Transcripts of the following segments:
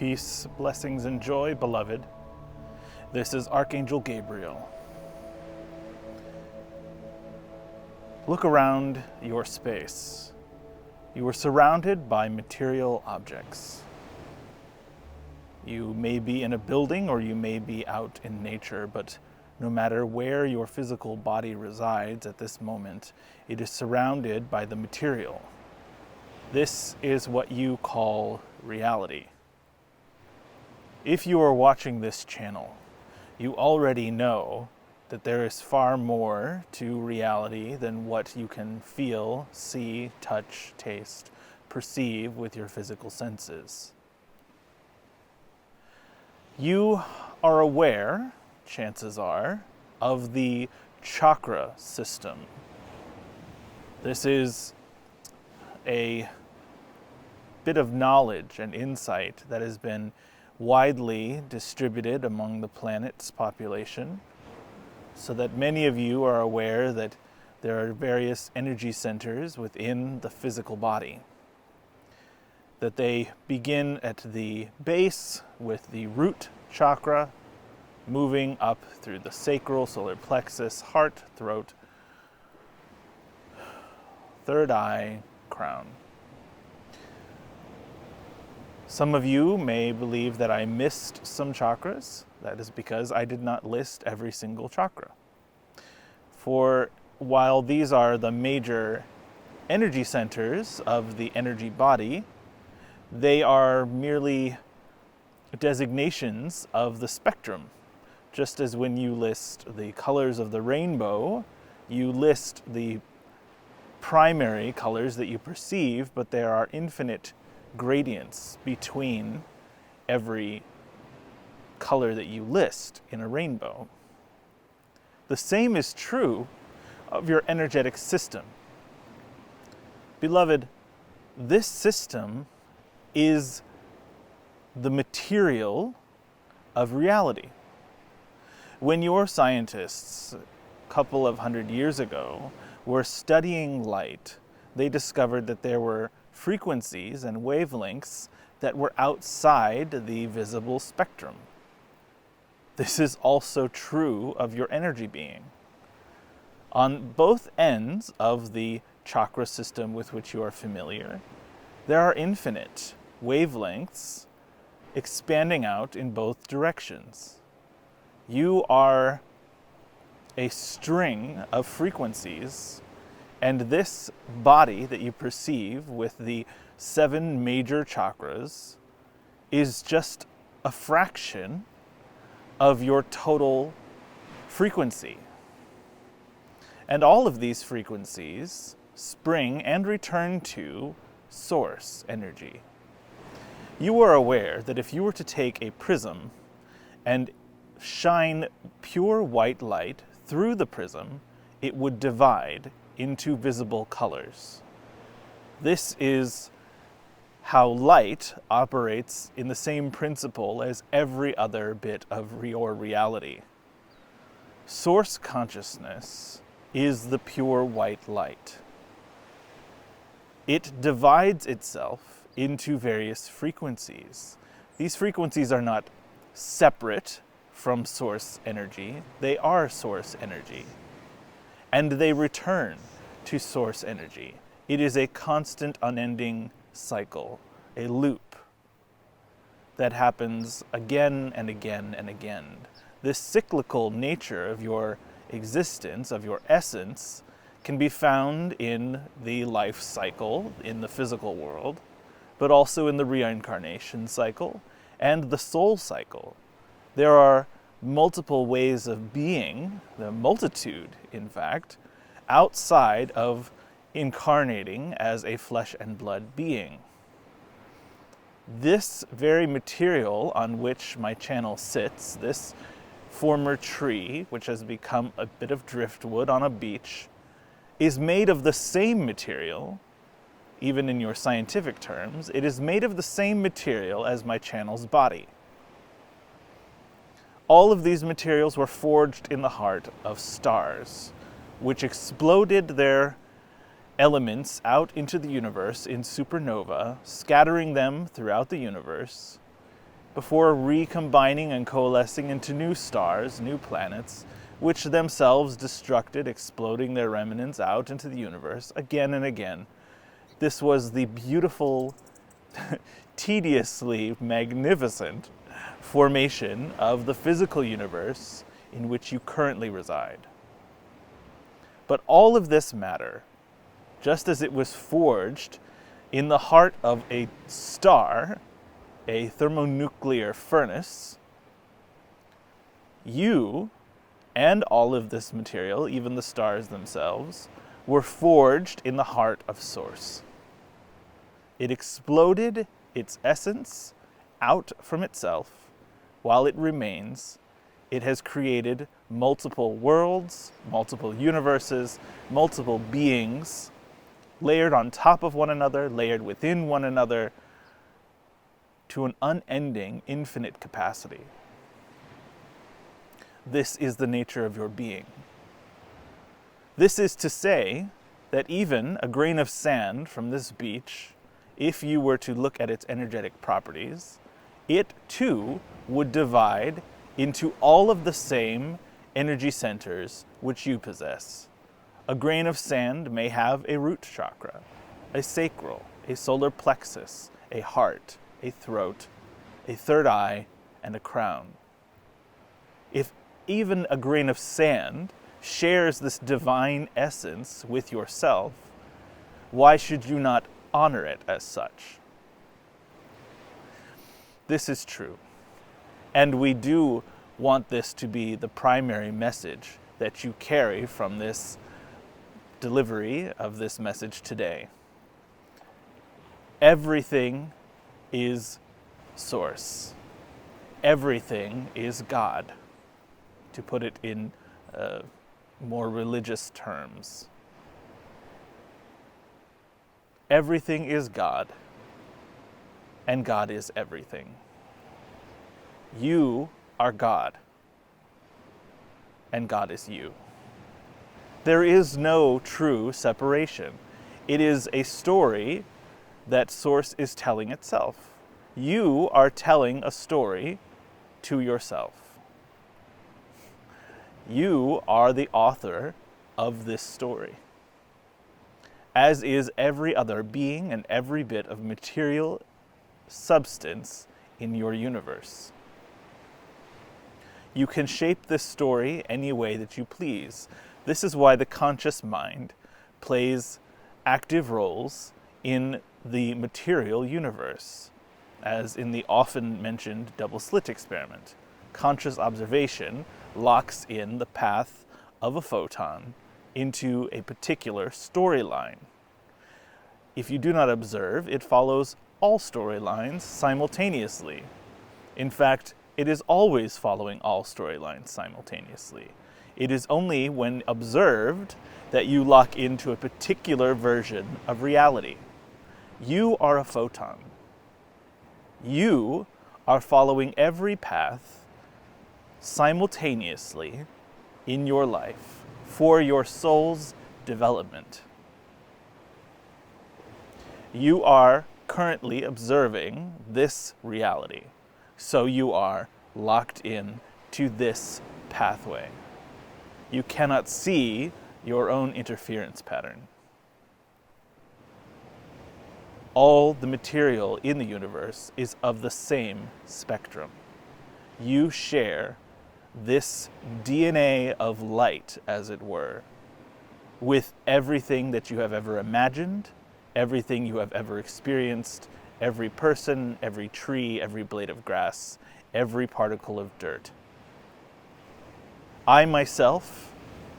Peace, blessings, and joy, beloved. This is Archangel Gabriel. Look around your space. You are surrounded by material objects. You may be in a building or you may be out in nature, but no matter where your physical body resides at this moment, it is surrounded by the material. This is what you call reality. If you are watching this channel, you already know that there is far more to reality than what you can feel, see, touch, taste, perceive with your physical senses. You are aware, chances are, of the chakra system. This is a bit of knowledge and insight that has been widely distributed among the planet's population, so that many of you are aware that there are various energy centers within the physical body, that they begin at the base with the root chakra, moving up through the sacral, solar plexus, heart, throat, third eye, crown. Some of you may believe that I missed some chakras. That is because I did not list every single chakra. For while these are the major energy centers of the energy body, they are merely designations of the spectrum. Just as when you list the colors of the rainbow, you list the primary colors that you perceive, but there are infinite gradients between every color that you list in a rainbow. The same is true of your energetic system. Beloved, this system is the material of reality. When your scientists, a couple of hundred years ago, were studying light, they discovered that there were frequencies and wavelengths that were outside the visible spectrum. This is also true of your energy being. On both ends of the chakra system with which you are familiar, there are infinite wavelengths expanding out in both directions. You are a string of frequencies, and this body that you perceive with the 7 major chakras is just a fraction of your total frequency. And all of these frequencies spring and return to source energy. You are aware that if you were to take a prism and shine pure white light through the prism, it would divide into visible colors. This is how light operates in the same principle as every other bit of your reality. Source consciousness is the pure white light. It divides itself into various frequencies. These frequencies are not separate from source energy. They are source energy. And they return to source energy. It is a constant, unending cycle, a loop that happens again and again and again. This cyclical nature of your existence, of your essence, can be found in the life cycle in the physical world, but also in the reincarnation cycle and the soul cycle. There are multiple ways of being, the multitude, in fact, outside of incarnating as a flesh and blood being. This very material on which my channel sits, this former tree, which has become a bit of driftwood on a beach, is made of the same material, even in your scientific terms, it is made of the same material as my channel's body. All of these materials were forged in the heart of stars, which exploded their elements out into the universe in supernova, scattering them throughout the universe, before recombining and coalescing into new stars, new planets, which themselves destructed, exploding their remnants out into the universe again and again. This was the beautiful, tediously magnificent formation of the physical universe in which you currently reside. But all of this matter, just as it was forged in the heart of a star, a thermonuclear furnace, you and all of this material, even the stars themselves, were forged in the heart of Source. It exploded its essence out from itself. While it remains, it has created multiple worlds, multiple universes, multiple beings, layered on top of one another, layered within one another, to an unending, infinite capacity. This is the nature of your being. This is to say that even a grain of sand from this beach, if you were to look at its energetic properties, it too would divide into all of the same energy centers which you possess. A grain of sand may have a root chakra, a sacral, a solar plexus, a heart, a throat, a third eye, and a crown. If even a grain of sand shares this divine essence with yourself, why should you not honor it as such? This is true. And we do want this to be the primary message that you carry from this delivery of this message today. Everything is Source. Everything is God, to put it in more religious terms. Everything is God, and God is everything. You are God, and God is you. There is no true separation. It is a story that Source is telling itself. You are telling a story to yourself. You are the author of this story, as is every other being and every bit of material substance in your universe. You can shape this story any way that you please. This is why the conscious mind plays active roles in the material universe, as in the often mentioned double slit experiment. Conscious observation locks in the path of a photon into a particular storyline. If you do not observe, it follows all storylines simultaneously. In fact, it is always following all storylines simultaneously. It is only when observed that you lock into a particular version of reality. You are a photon. You are following every path simultaneously in your life for your soul's development. You are currently observing this reality, so you are locked in to this pathway. You cannot see your own interference pattern. All the material in the universe is of the same spectrum. You share this DNA of light, as it were, with everything that you have ever imagined, everything you have ever experienced, every person, every tree, every blade of grass, every particle of dirt. I myself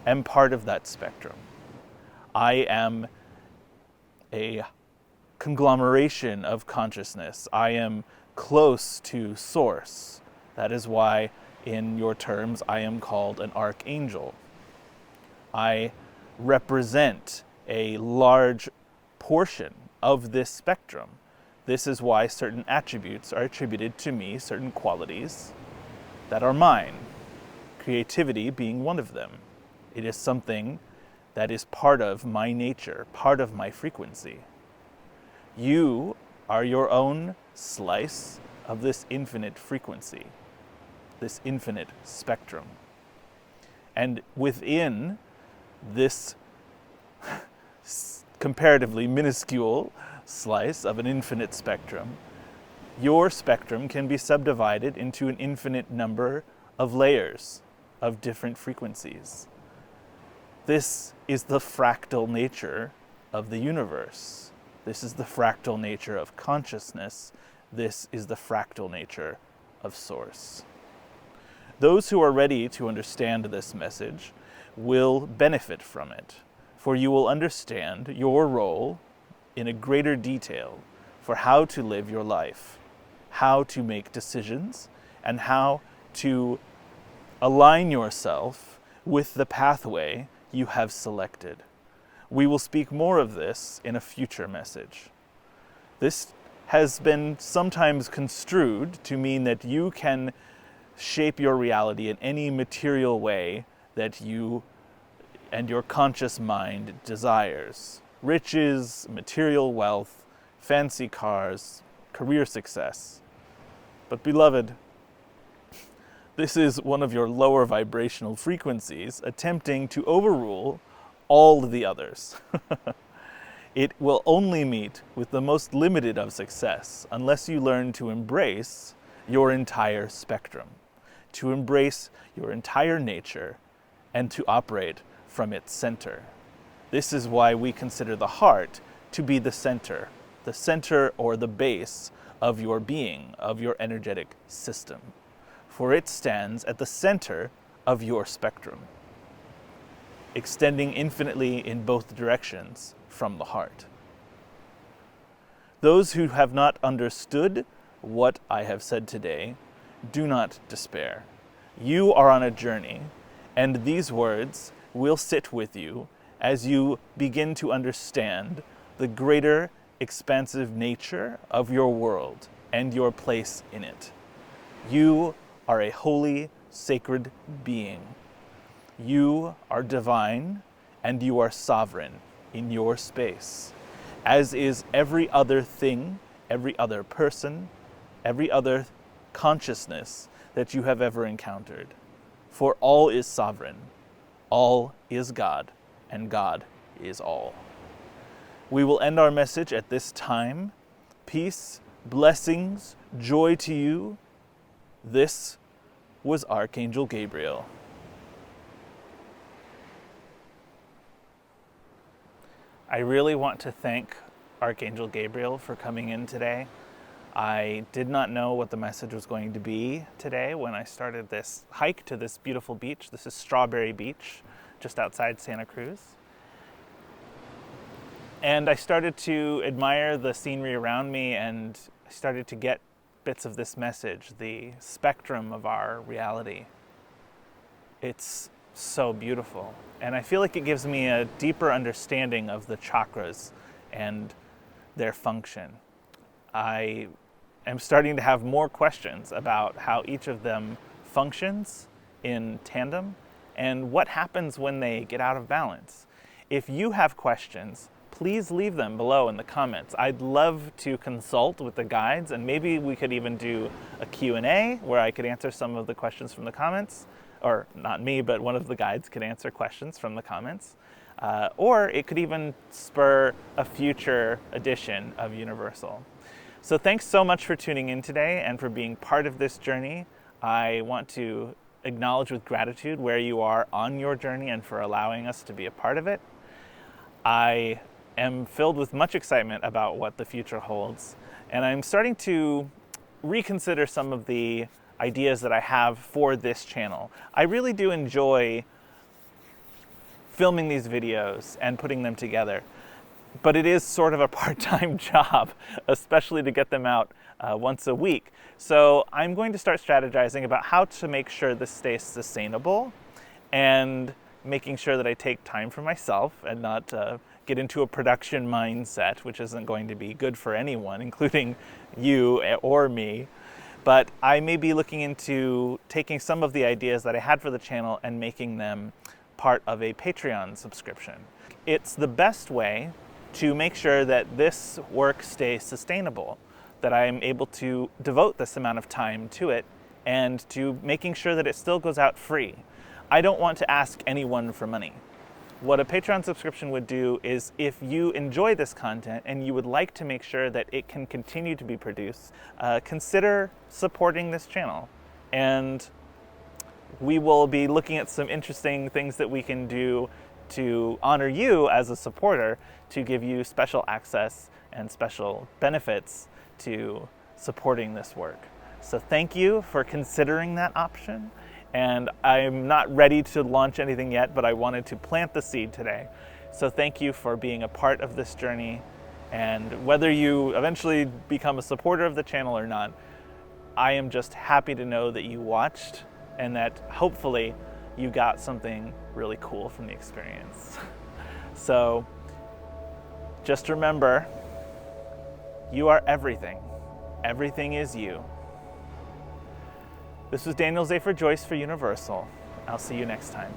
am part of that spectrum. I am a conglomeration of consciousness. I am close to Source. That is why, in your terms, I am called an archangel. I represent a large portion of this spectrum. This is why certain attributes are attributed to me, certain qualities that are mine, creativity being one of them. It is something that is part of my nature, part of my frequency. You are your own slice of this infinite frequency, this infinite spectrum. And within this comparatively minuscule slice of an infinite spectrum, your spectrum can be subdivided into an infinite number of layers of different frequencies. This is the fractal nature of the universe. This is the fractal nature of consciousness. This is the fractal nature of Source. Those who are ready to understand this message will benefit from it, for you will understand your role in a greater detail for how to live your life, how to make decisions, and how to align yourself with the pathway you have selected. We will speak more of this in a future message. This has been sometimes construed to mean that you can shape your reality in any material way that you and your conscious mind desires. Riches, material wealth, fancy cars, career success. But beloved, this is one of your lower vibrational frequencies attempting to overrule all the others. It will only meet with the most limited of success unless you learn to embrace your entire spectrum, to embrace your entire nature, and to operate from its center. This is why we consider the heart to be the center or the base of your being, of your energetic system, for it stands at the center of your spectrum, extending infinitely in both directions from the heart. Those who have not understood what I have said today, do not despair. You are on a journey, and these words will sit with you as you begin to understand the greater expansive nature of your world and your place in it. You are a holy, sacred being. You are divine, and you are sovereign in your space, as is every other thing, every other person, every other consciousness that you have ever encountered. For all is sovereign, all is God, and God is all. We will end our message at this time. Peace, blessings, joy to you. This was Archangel Gabriel. I really want to thank Archangel Gabriel for coming in today. I did not know what the message was going to be today when I started this hike to this beautiful beach. This is Strawberry Beach, just outside Santa Cruz. And I started to admire the scenery around me, and I started to get bits of this message, the spectrum of our reality. It's so beautiful. And I feel like it gives me a deeper understanding of the chakras and their function. I am starting to have more questions about how each of them functions in tandem and what happens when they get out of balance. If you have questions, please leave them below in the comments. I'd love to consult with the guides, and maybe we could even do a Q&A where I could answer some of the questions from the comments. Or not me, but one of the guides could answer questions from the comments. Or it could even spur a future edition of Universal. So thanks so much for tuning in today and for being part of this journey. I want to acknowledge with gratitude where you are on your journey and for allowing us to be a part of it. I am filled with much excitement about what the future holds, and I'm starting to reconsider some of the ideas that I have for this channel. I really do enjoy filming these videos and putting them together, but it is sort of a part-time job, especially to get them out once a week. So I'm going to start strategizing about how to make sure this stays sustainable and making sure that I take time for myself and not get into a production mindset, which isn't going to be good for anyone, including you or me. But I may be looking into taking some of the ideas that I had for the channel and making them part of a Patreon subscription. It's the best way to make sure that this work stays sustainable. that I'm able to devote this amount of time to it and to making sure that it still goes out free. I don't want to ask anyone for money. What a Patreon subscription would do is, if you enjoy this content and you would like to make sure that it can continue to be produced, consider supporting this channel. And we will be looking at some interesting things that we can do to honor you as a supporter, to give you special access and special benefits to supporting this work. So thank you for considering that option. And I'm not ready to launch anything yet, but I wanted to plant the seed today. So thank you for being a part of this journey. And whether you eventually become a supporter of the channel or not, I am just happy to know that you watched and that hopefully you got something really cool from the experience. So just remember, you are everything. Everything is you. This was Daniel Zafer-Joyce for Universal. I'll see you next time.